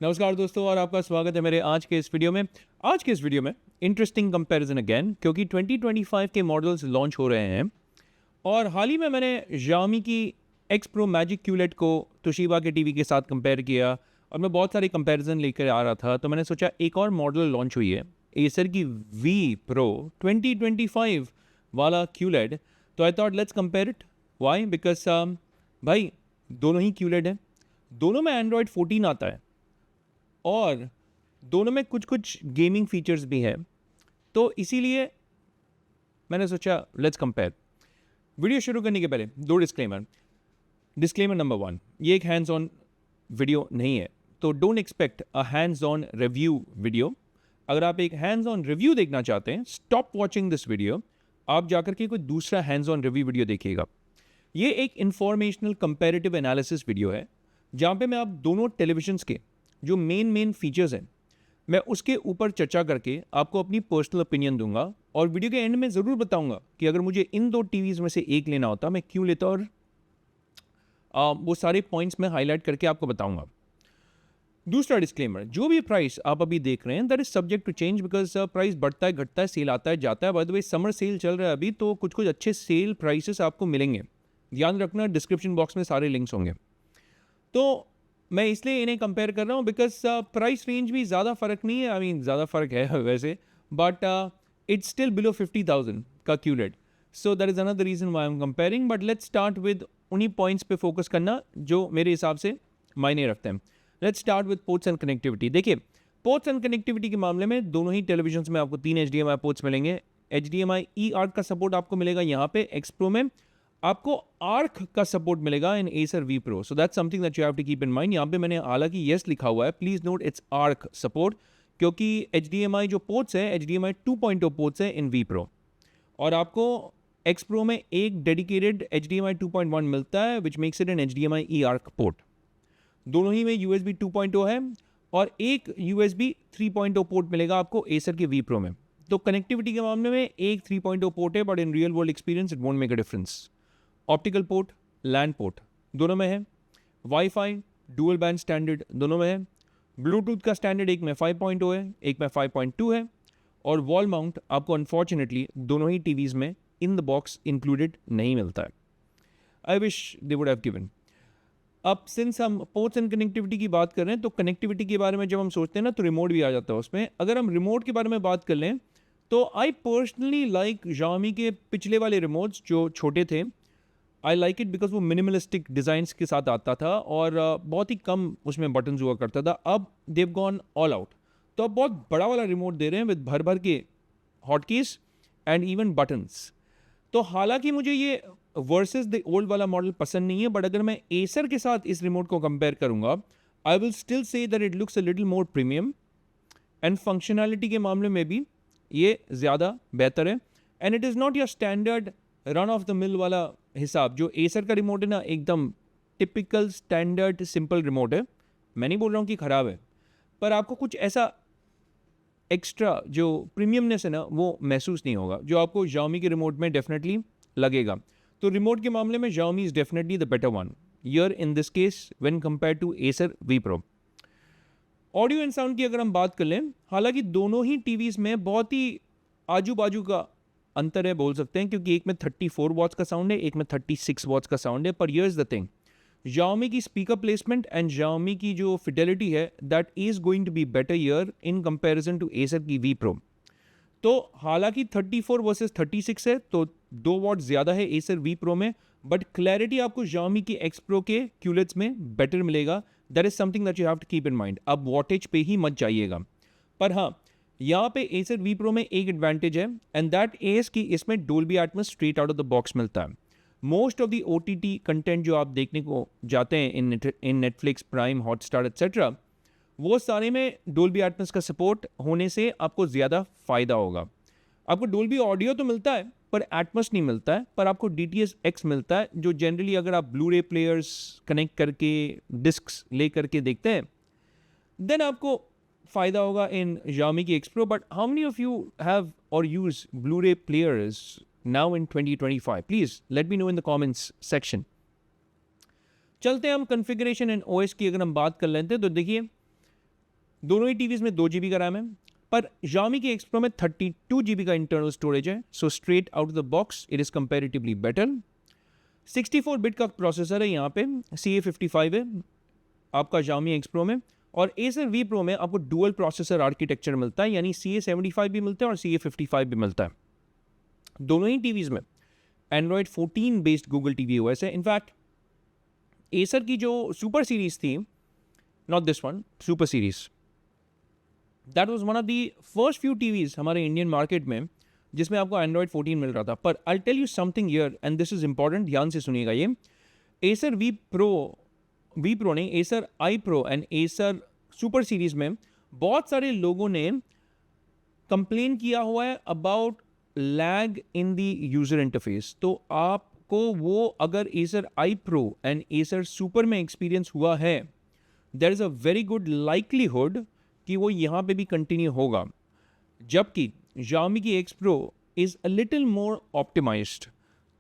नमस्कार दोस्तों और आपका स्वागत है मेरे आज के इस वीडियो में। आज के इस वीडियो में इंटरेस्टिंग कंपैरिजन अगेन, क्योंकि 2025 के मॉडल्स लॉन्च हो रहे हैं और हाल ही में मैंने Xiaomi की X Pro Magic QLED को तोशिबा के टीवी के साथ कंपेयर किया और मैं बहुत सारे कंपैरिजन लेकर आ रहा था, तो मैंने सोचा एक और मॉडल लॉन्च हुई है एसर की V Pro 2025 वाला QLED, तो I thought let's compare it. Why? Because भाई दोनों ही QLED है, दोनों में Android 14 आता है और दोनों में कुछ कुछ गेमिंग फीचर्स भी हैं, तो इसीलिए मैंने सोचा लेट्स कंपेयर। वीडियो शुरू करने के पहले दो डिस्क्लेमर। डिस्क्लेमर नंबर 1, ये एक हैंड्स ऑन वीडियो नहीं है, तो don't expect a hands on review video. अगर आप एक हैंड्स ऑन रिव्यू देखना चाहते हैं, स्टॉप वॉचिंग दिस वीडियो, आप जाकर के कोई दूसरा हैंड्स ऑन रिव्यू वीडियो देखिएगा। ये एक इंफॉर्मेशनल कंपैरेटिव एनालिसिस वीडियो है, जहाँ पे मैं आप दोनों टेलीविजन्स के जो मेन फीचर्स हैं मैं उसके ऊपर चर्चा करके आपको अपनी पर्सनल ओपिनियन दूंगा और वीडियो के एंड में ज़रूर बताऊंगा कि अगर मुझे इन दो टीवीज़ में से एक लेना होता मैं क्यों लेता, और वो सारे पॉइंट्स मैं हाईलाइट करके आपको बताऊंगा। दूसरा डिस्क्लेमर, जो भी प्राइस आप अभी देख रहे हैं that is subject to change, because price बढ़ता है घटता है, सेल आता है जाता है। By the way summer sale चल रहा है अभी, तो कुछ कुछ अच्छे सेल प्राइसेस आपको मिलेंगे, ध्यान रखना। डिस्क्रिप्शन बॉक्स में सारे लिंक्स होंगे। तो मैं इसलिए इन्हें कंपेयर कर रहा हूँ बिकॉज प्राइस रेंज भी ज़्यादा फ़र्क नहीं है, आई मीन ज़्यादा फ़र्क है वैसे, बट इट्स स्टिल बिलो 50,000 का QLED, so that is another reason why I am comparing. But let's start with उन्हीं पॉइंट्स पे फोकस करना जो मेरे हिसाब से मायने रखते हैं। Let's start with ports and connectivity. देखिए, पोर्ट्स एंड कनेक्टिविटी के मामले में दोनों ही टेलीविजन में आपको 3 HDMI पोर्ट्स मिलेंगे। HDMI eARC का सपोर्ट आपको मिलेगा यहाँ पे X Pro में, आपको आर्क का सपोर्ट मिलेगा in Acer V Pro, so that's something that you have to keep in mind. यहाँ पे मैंने हालांकि येस लिखा हुआ है, please note it's ARC support, क्योंकि HDMI जो पोर्ट्स है HDMI 2.0 पोर्ट्स है इन V Pro, और आपको X Pro में एक डेडिकेटेड HDMI 2.1 मिलता है which makes it an HDMI eARC port. दोनों ही में USB 2.0 है और एक USB 3.0 पोर्ट मिलेगा आपको एसर के V Pro में। तो कनेक्टिविटी के मामले में एक 3.0 पोर्ट है, but in real world experience it won't make a difference. Optical port, LAN port दोनों में है, वाईफाई डुअल बैंड स्टैंडर्ड दोनों में है, ब्लूटूथ का स्टैंडर्ड एक में 5.0 है एक में 5.2 है, और वॉल माउंट आपको अनफॉर्चुनेटली दोनों ही टीवीज़ में इन द बॉक्स इंक्लूडेड नहीं मिलता है। I wish they would have given. अब सिंस हम पोर्ट्स एंड कनेक्टिविटी की बात कर रहे हैं, तो कनेक्टिविटी के बारे में जब हम सोचते हैं ना, तो रिमोट भी आ जाता है उसमें। अगर हम रिमोट के बारे में बात कर लें तो आई पर्सनली लाइक Xiaomi के पिछले वाले रिमोट्स जो छोटे थे। आई लाइक इट बिकॉज वो मिनिमलिस्टिक डिज़ाइंस के साथ आता था और बहुत ही कम उसमें बटन्स हुआ करता था। अब देव गॉन ऑल आउट, तो अब बहुत बड़ा वाला रिमोट दे रहे हैं विद भर भर के हॉटकीज एंड इवन बटन्स। तो हालांकि मुझे ये वर्सेस द ओल्ड वाला मॉडल पसंद नहीं है, बट अगर मैं एसर के साथ इस रिमोट को कंपेयर करूंगा, I will still say that it looks a little more premium and functionality के मामले में भी ये ज़्यादा बेहतर है। And it is not your standard run of the mill वाला हिसाब। जो एसर का रिमोट है ना, एकदम टिपिकल स्टैंडर्ड सिंपल रिमोट है। मैं नहीं बोल रहा हूँ कि ख़राब है, पर आपको कुछ ऐसा एक्स्ट्रा जो प्रीमियमनेस है ना वो महसूस नहीं होगा, जो आपको Xiaomi के रिमोट में डेफिनेटली लगेगा। तो रिमोट के मामले में Xiaomi is definitely the better one here in this case when compare to Acer V Pro। Audio and sound की अगर हम बात कर लें, हालांकि दोनों ही टीवीज़ में बहुत ही आजू बाजू का अंतर है बोल सकते हैं, क्योंकि एक में 34 वॉट्स का साउंड है एक में 36 वॉट्स का साउंड है। पर here is the thing, Xiaomi की स्पीकर प्लेसमेंट एंड Xiaomi की जो फिडेलिटी है that is going to be better here in comparison to Acer की V Pro। तो हालांकि 34 वर्सेस 36 है, तो 2 वॉट ज़्यादा है एसर V Pro में, बट क्लैरिटी आपको Xiaomi की X Pro के QLEDs में बेटर मिलेगा। That is something that you have to keep in mind. अब वॉटेज पे ही मत जाइएगा। पर हाँ, यहाँ पे एसर V Pro में एक एडवांटेज है, एंड दैट इज कि इसमें Dolby Atmos straight out of the box मिलता है। Most of the OTT content जो आप देखने को जाते हैं इन नेटफ्लिक्स, प्राइम, हॉटस्टार एट्सेट्रा, वो सारे में डोल्बी एटमॉस का सपोर्ट होने से आपको ज़्यादा फ़ायदा होगा। आपको डोल्बी ऑडियो तो मिलता है पर एटमॉस नहीं मिलता है, पर आपको DTS-X मिलता है, जो जनरली अगर आप ब्लू रे प्लेयर्स कनेक्ट करके डिस्क्स ले करके देखते हैं देन आपको फ़ायदा होगा इन Xiaomi की X Pro। But how many of you have और यूज ब्लू रे players now in 2025? Please let me know in the comments section. चलते हैं हम कॉन्फ़िगरेशन एंड OS की अगर हम बात कर लेते हैं, तो देखिए दोनों ही टीवीज़ में 2 GB का रैम है, पर Xiaomi की X Pro में 32 GB का इंटरनल स्टोरेज है, so straight out of the box it is comparatively better. 64 bit का प्रोसेसर है यहाँ पे, CA55 है आपका Xiaomi X Pro में, और Acer V Pro में आपको डुअल प्रोसेसर आर्किटेक्चर मिलता है, यानी CA75 भी मिलता है और CA55 भी मिलता है। दोनों ही टीवीज़ में Android 14 based Google TV OS है। इनफैक्ट Acer की जो सुपर सीरीज़ थी, not this one, super series, that was one of the first few TVs हमारे इंडियन मार्केट में जिसमें आपको Android 14 मिल रहा था। पर I tell you something here and this is important, ध्यान से सुनिएगा ये। Acer V Pro ने Acer I Pro एंड Acer सुपर सीरीज़ में बहुत सारे लोगों ने कंप्लेन किया हुआ है about lag in the user interface. तो आपको वो अगर Acer I Pro एंड Acer सुपर में एक्सपीरियंस हुआ है, there is a very good likelihood कि वो यहाँ पे भी कंटिन्यू होगा। जबकि Xiaomi की X Pro is a little more optimized,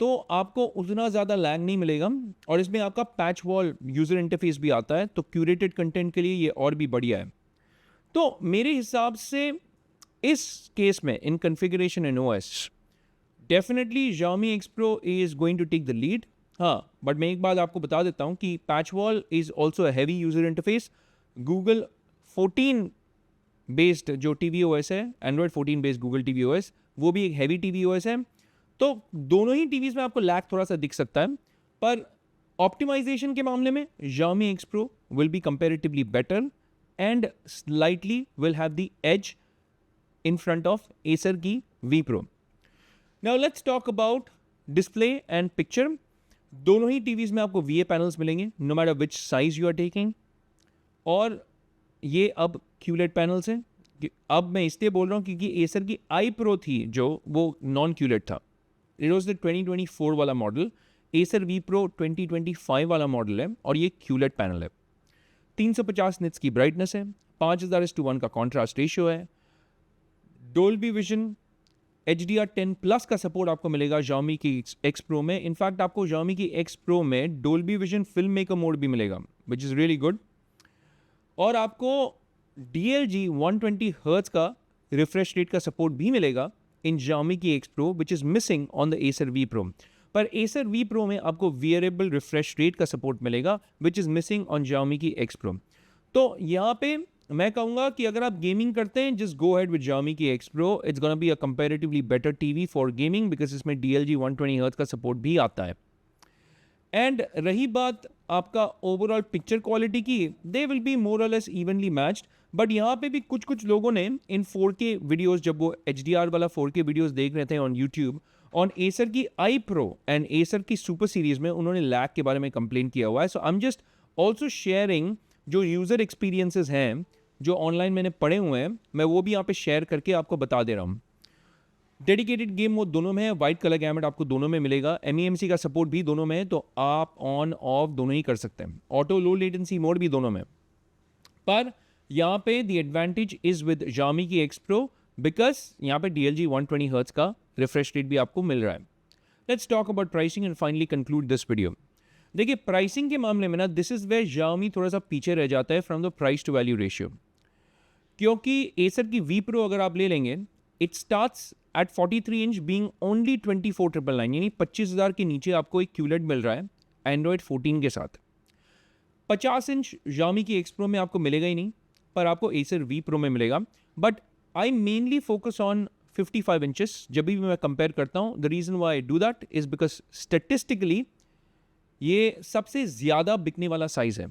तो आपको उतना ज़्यादा लैग नहीं मिलेगा, और इसमें आपका पैच वॉल यूज़र इंटरफेस भी आता है, तो क्यूरेटेड कंटेंट के लिए ये और भी बढ़िया है। तो मेरे हिसाब से इस केस में in configuration in OS definitely Xiaomi X Pro is going to take the lead. हाँ, बट मैं एक बात आपको बता देता हूँ कि PatchWall is also a heavy user interface. Google 14 based जो टीवी OS है, Android 14 based Google TV OS, वो भी एक हैवी टीवी OS है। तो दोनों ही टीवीज़ में आपको लैग थोड़ा सा दिख सकता है, पर ऑप्टिमाइजेशन के मामले में Xiaomi X Pro will be comparatively better and slightly will have the edge in front of Acer की V Pro। Now let's talk about display and picture. दोनों ही टीवीज़ में आपको VA पैनल्स मिलेंगे, no matter which size you are taking, और ये अब QLED panels हैं। अब मैं इसलिए बोल रहा हूँ क्योंकि Acer की I Pro थी जो वो नॉन QLED था, इट वॉज द 2024 वाला मॉडल। Acer V Pro 2025 वाला मॉडल है और ये QLED पैनल है। 350 निट्स की ब्राइटनेस है, 5000:1 का कॉन्ट्रास्ट रेशियो है, डोल्बी विजन HDR10 प्लस का सपोर्ट आपको मिलेगा Xiaomi की X Pro में। इनफैक्ट आपको Xiaomi की X Pro में Dolby vision film maker mode भी मिलेगा, विच इज़ रियली गुड। और आपको DLG 120 हर्ट्ज का रिफ्रेश रेट का सपोर्ट भी मिलेगा इन Xiaomi की X Pro, which is missing on the Acer V Pro। पर Acer V Pro में आपको वेरिएबल रिफ्रेश रेट का सपोर्ट मिलेगा, which is missing on Xiaomi की X Pro। तो यहाँ पे मैं कहूँगा कि अगर आप गेमिंग करते हैं, just go head with Xiaomi की X Pro, it's gonna be a comparatively better TV for gaming, because इसमें DLG 120 हर्ट्ज का सपोर्ट भी आता है। एंड रही बात आपका ओवरऑल पिक्चर क्वालिटी की, दे विल बी मोर और लेस इवनली मैच्ड, बट यहाँ पे भी कुछ लोगों ने इन 4K वीडियोस, जब वो HDR वाला 4K वीडियोस देख रहे थे ऑन यूट्यूब, ऑन Acer की I Pro एंड Acer की सुपर सीरीज में उन्होंने लैग के बारे में कंप्लेन किया हुआ है। So I am just also sharing जो यूज़र एक्सपीरियंसेस हैं जो ऑनलाइन मैंने पढ़े हुए हैं, मैं वो भी यहाँ पे शेयर करके आपको बता दे रहा हूँ। डेडिकेटेड गेम मोड दोनों में है, वाइट कलर गैमेट आपको दोनों में मिलेगा, MEMC का सपोर्ट भी दोनों में है, तो आप ऑन ऑफ दोनों ही कर सकते हैं। ऑटो लो लेटेंसी मोड भी दोनों में। पर यहाँ पे the advantage is with Xiaomi की X Pro, बिकॉज यहाँ पे DLG 120 हर्ट्ज का रिफ्रेश रेट भी आपको मिल रहा है। Let's talk about pricing and finally conclude this video. देखिए, प्राइसिंग के मामले में ना, दिस इज वेयर Xiaomi थोड़ा सा पीछे रह जाता है from the price to value ratio, क्योंकि Acer की V Pro अगर आप ले लेंगे, it starts at 43 inch being only 24,999, यानी 25,000 के नीचे आपको एक QLED मिल रहा है Android 14 के साथ। 50 इंच Xiaomi की X Pro में आपको मिलेगा ही नहीं, पर आपको Acer V Pro में मिलेगा। But I mainly focus on 55 inches जब भी मैं कंपेयर करता हूँ। The reason why I do that is because statistically ये सबसे ज़्यादा बिकने वाला साइज़ है,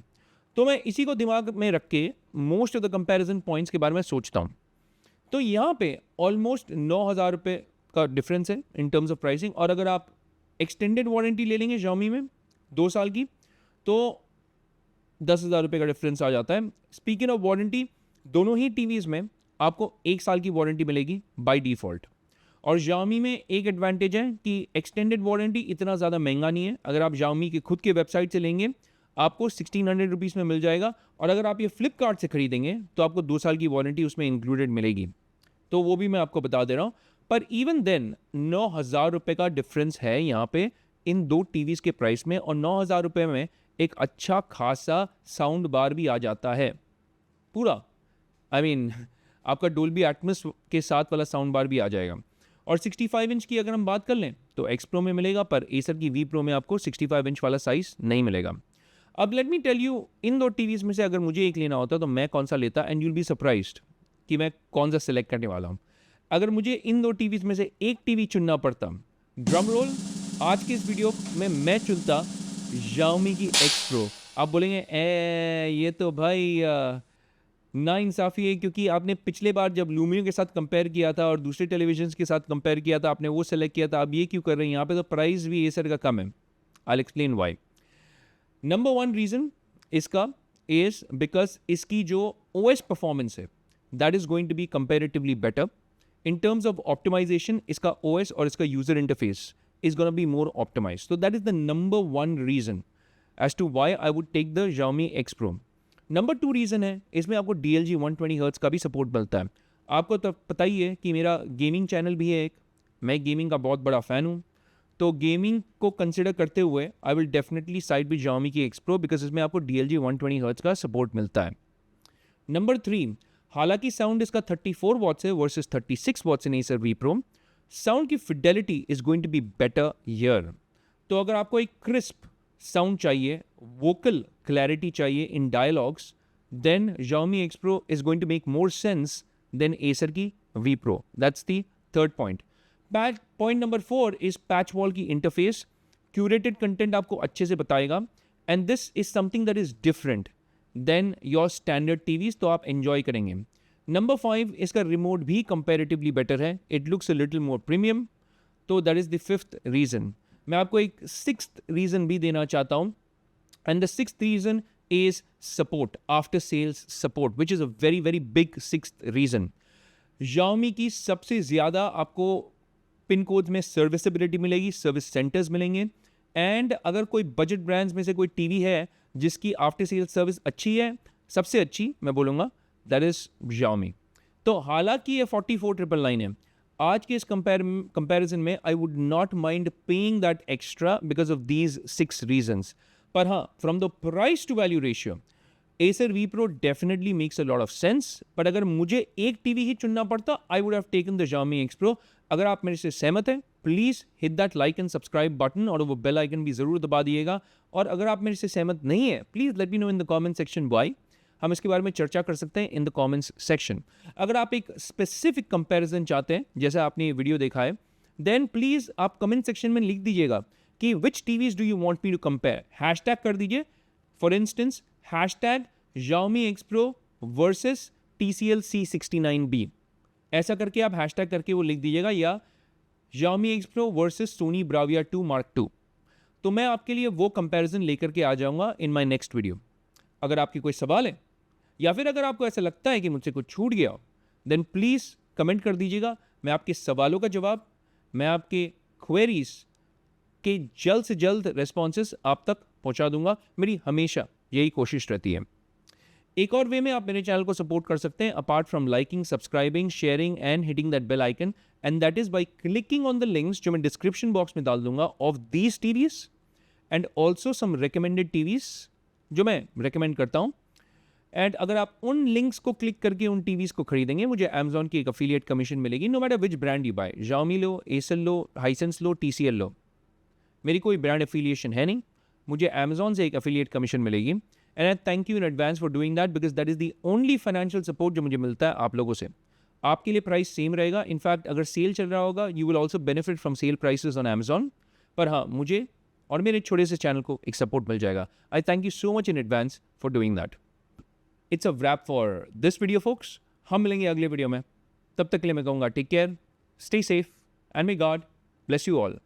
तो मैं इसी को दिमाग में रख के most of the comparison points के बारे में सोचता हूँ। तो यहाँ पे ऑलमोस्ट 9,000 रुपये का डिफरेंस है इन टर्म्स ऑफ प्राइसिंग, और अगर आप एक्सटेंडेड वारंटी ले लेंगे Xiaomi में 2 साल की, तो 10,000 रुपये का डिफरेंस आ जाता है। स्पीकिंग ऑफ वारंटी, दोनों ही टीवीज़ में आपको 1 साल की वारंटी मिलेगी बाय डिफ़ॉल्ट, और Xiaomi में एक एडवांटेज है कि एक्सटेंडेड वारंटी इतना ज़्यादा महंगा नहीं है। अगर आप Xiaomi के खुद के वेबसाइट से लेंगे आपको 1600 रुपीज़ में मिल जाएगा, और अगर आप ये फ्लिपकार्ट से खरीदेंगे तो आपको 2 साल की वारंटी उसमें इंक्लूडेड मिलेगी, तो वो भी मैं आपको बता दे रहा हूँ। पर इवन देन 9,000 रुपये का डिफरेंस है यहाँ पे इन दो टीवीज़ के प्राइस में, और 9,000 रुपये में एक अच्छा खासा साउंड बार भी आ जाता है पूरा। आई मीन आपका डोल्बी एटमॉस के साथ वाला साउंड बार भी आ जाएगा। और 65 इंच की अगर हम बात कर लें तो एक्स प्रो में मिलेगा, पर एसर की वी प्रो में आपको 65 इंच वाला साइज़ नहीं मिलेगा। अब लेट मी टेल यू, इन दो टीवीज़ में से अगर मुझे एक लेना होता तो मैं कौन सा लेता, एंड यूल बी सरप्राइज्ड कि मैं कौन सा सिलेक्ट करने वाला हूँ। अगर मुझे इन दो टीवीज़ में से एक टीवी चुनना पड़ता, ड्रम रोल, आज के इस वीडियो में मैं चुनता Xiaomi की X Pro। आप बोलेंगे ये तो भाई ना इंसाफ़ी है, क्योंकि आपने पिछले बार जब लूमियो के साथ कंपेयर किया था और दूसरे टेलीविजन्स के साथ कंपेयर किया था, आपने वो सेलेक्ट किया था, आप ये क्यों कर रहे हैं? यहाँ पे तो प्राइस भी एसर का कम है। I explain why. Number one reason इसका इज़ बिकॉज इसकी जो OS परफॉर्मेंस है that is going to be comparatively better in terms of optimization. इसका OS और इसका user interface is going to be more optimized. So that is the number one reason as to why I would take the Xiaomi X Pro. Number 2 reason है, इसमें आपको DLG 120 hertz का भी support मिलता है। आपको तो पता ही है कि मेरा गेमिंग चैनल भी है एक, मैं गेमिंग का बहुत बड़ा फ़ैन हूँ, तो गेमिंग को कंसिडर करते हुए I will definitely side with Xiaomi की X Pro बिकॉज इसमें आपको DLG 120 हर्ट्ज़ का सपोर्ट मिलता है। नंबर 3, हालांकि साउंड इसका 34 वॉट्स है versus 36 watts in Acer V Pro, sound की fidelity is going to be better here. तो अगर आपको एक क्रिस्प साउंड चाहिए, वोकल क्लैरिटी चाहिए in dialogues, then Xiaomi X Pro is going to make more sense than Acer की V Pro. That's the third point. Point number 4 is patch wall की interface. Curated content आपको अच्छे से बताएगा, and this is something that is different than your standard TVs, तो आप enjoy करेंगे। Number 5, इसका रिमोट भी कंपैरेटिवली बेटर है, it looks a little more premium, तो that is the 5th reason. मैं आपको एक 6th रीज़न भी देना चाहता हूँ, and the 6th reason is support, after sales support, which is a very very big 6th reason. Xiaomi की सबसे ज़्यादा आपको पिन कोड्स में सर्विसेबिलिटी मिलेगी, सर्विस सेंटर्स मिलेंगे, एंड अगर कोई बजट ब्रांड्स में से कोई टीवी है जिसकी आफ्टर सेल सर्विस अच्छी है, सबसे अच्छी मैं बोलूँगा दैट इज Xiaomi। तो हालांकि ये 44,999 है, आज के इस कंपैरिजन में I would not mind paying that extra because of these 6 reasons. पर हाँ, from the price to value ratio Acer V Pro definitely makes a lot of sense, but अगर मुझे एक टीवी ही चुनना पड़ता, I would have taken the Xiaomi X Pro। अगर आप मेरे से सहमत हैं, please hit that like and subscribe button, और वो बेल आइकन भी ज़रूर दबा दिएगा। और अगर आप मेरे से सहमत नहीं है, please let me know in the comment section why. हम इसके बारे में चर्चा कर सकते हैं इन द कमेंट्स सेक्शन। अगर आप एक स्पेसिफिक कंपैरिजन चाहते हैं, जैसे आपने ये वीडियो देखा है, देन प्लीज़ आप कमेंट सेक्शन में लिख दीजिएगा कि which TVs do you want me to compare. Hashtag कर दीजिए, for instance hashtag Xiaomi X Pro versus TCL C69B, ऐसा करके आप हैशटैग करके वो लिख दीजिएगा, या Xiaomi X Pro versus Sony Bravia 2 Mark II। तो मैं आपके लिए वो कंपैरिजन लेकर के आ जाऊंगा इन माय नेक्स्ट वीडियो। अगर आपकी कोई सवाल है, या फिर अगर आपको ऐसा लगता है कि मुझसे कुछ छूट गया हो, देन प्लीज़ कमेंट कर दीजिएगा। मैं आपके सवालों का जवाब, मैं आपके क्वेरीज के जल्द से जल्द रिस्पॉन्सेस आप तक पहुंचा दूंगा। मेरी हमेशा यही कोशिश रहती है। एक और वे में आप मेरे चैनल को सपोर्ट कर सकते हैं, apart from liking, subscribing, sharing and hitting that bell icon, and that is by clicking on the links जो मैं डिस्क्रिप्शन बॉक्स में डाल दूंगा of these TVs, and also some recommended TVs जो मैं रिकमेंड करता हूँ। एंड अगर आप उन लिंक्स को क्लिक करके उन टीवीज को खरीदेंगे, मुझे Amazon की एक अफिलिएट कमीशन मिलेगी, no matter which brand you buy. Xiaomi लो, Acer लो, Hisense लो, TCL लो, मेरी कोई ब्रांड एफिलिएशन है नहीं, मुझे Amazon से एक अफिलिएट कमीशन मिलेगी। And I thank you in advance for doing that, because that is the only financial support जो मुझे मिलता है आप लोगों से। आपके लिए प्राइस सेम रहेगा, इनफैक्ट अगर सेल चल रहा होगा you will also benefit from sale prices on Amazon। पर हाँ, मुझे और मेरे छोटे से चैनल को एक सपोर्ट मिल जाएगा। I thank you so much in advance for doing that. It's a wrap for this video folks. हम मिलेंगे अगले वीडियो में, तब तक के लिए मैं कहूँगा take care, stay safe, and may God bless you all.